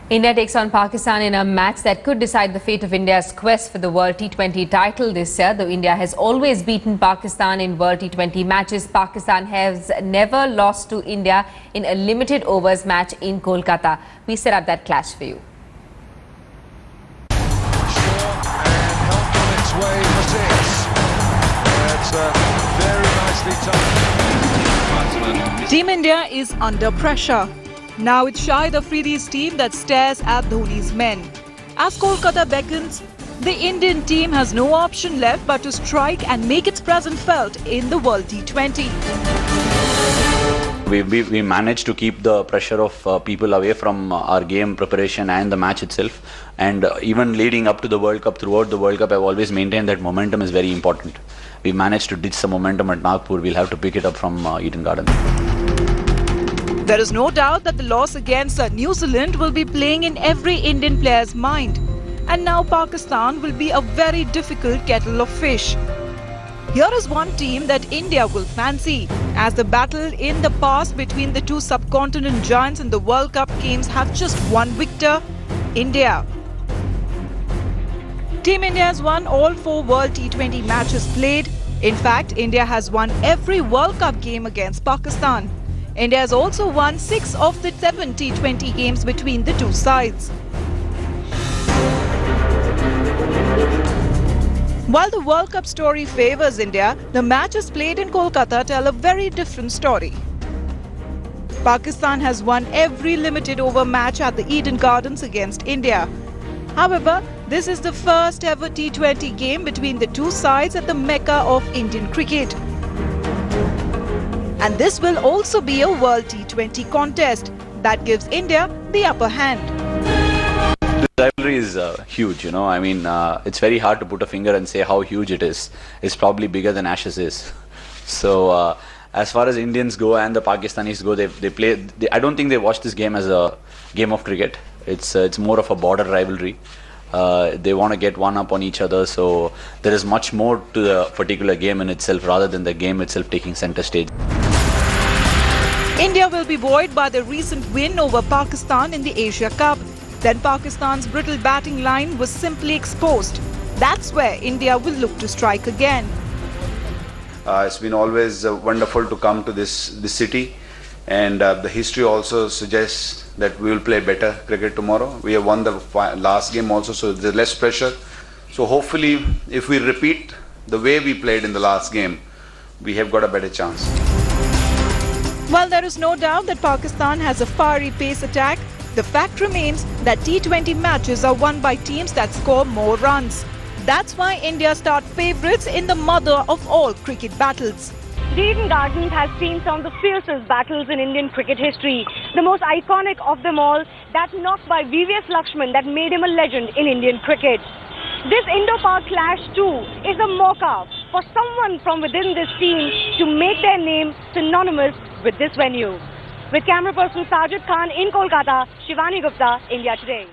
India takes on Pakistan in a match that could decide the fate of India's quest for the World T20 title this year. Though India has always beaten Pakistan in World T20 matches, Pakistan has never lost to India in a limited overs match in Kolkata. We set up that clash for you. Team India is under pressure. Now it's Shahid Afridi's team that stares at Dhoni's men. As Kolkata beckons, the Indian team has no option left but to strike and make its presence felt in the World T20. We managed to keep the pressure of people away from our game preparation and the match itself. And even leading up to the World Cup, throughout the World Cup, I've always maintained that momentum is very important. We managed to ditch the momentum at Nagpur. We'll have to pick it up from Eden Garden. There is no doubt that the loss against New Zealand will be playing in every Indian player's mind. And now Pakistan will be a very difficult kettle of fish. Here is one team that India will fancy, as the battle in the past between the two subcontinent giants in the World Cup games have just one victor, India. Team India has won all 4 World T20 matches played. In fact, India has won every World Cup game against Pakistan. India has also won 6 of the 7 T20 games between the two sides. While the World Cup story favours India, the matches played in Kolkata tell a very different story. Pakistan has won every limited over match at the Eden Gardens against India. However, this is the first ever T20 game between the two sides at the Mecca of Indian cricket. And this will also be a World T20 contest that gives India the upper hand. The rivalry is huge, you know. I mean, it's very hard to put a finger and say how huge it is. It's probably bigger than Ashes is. So, as far as Indians go and the Pakistanis go, they play. I don't think they watch this game as a game of cricket. It's more of a border rivalry. They want to get one up on each other. So there is much more to the particular game in itself rather than the game itself taking center stage. India will be buoyed by the recent win over Pakistan in the Asia Cup. Then Pakistan's brittle batting line was simply exposed. That's where India will look to strike again. It's been always wonderful to come to this city, and the history also suggests that we will play better cricket tomorrow. We have won the last game also, so there's less pressure. So hopefully, if we repeat the way we played in the last game, we have got a better chance. While there is no doubt that Pakistan has a fiery pace attack, the fact remains that T20 matches are won by teams that score more runs. That's why India start favourites in the mother of all cricket battles. The Eden Gardens has seen some of the fiercest battles in Indian cricket history. The most iconic of them all, that knock by VVS Lakshman that made him a legend in Indian cricket. This Indo-Pak clash too is a mock-up for someone from within this team to make their name synonymous with this venue. With camera person Sajid Khan in Kolkata, Shivani Gupta, India Today.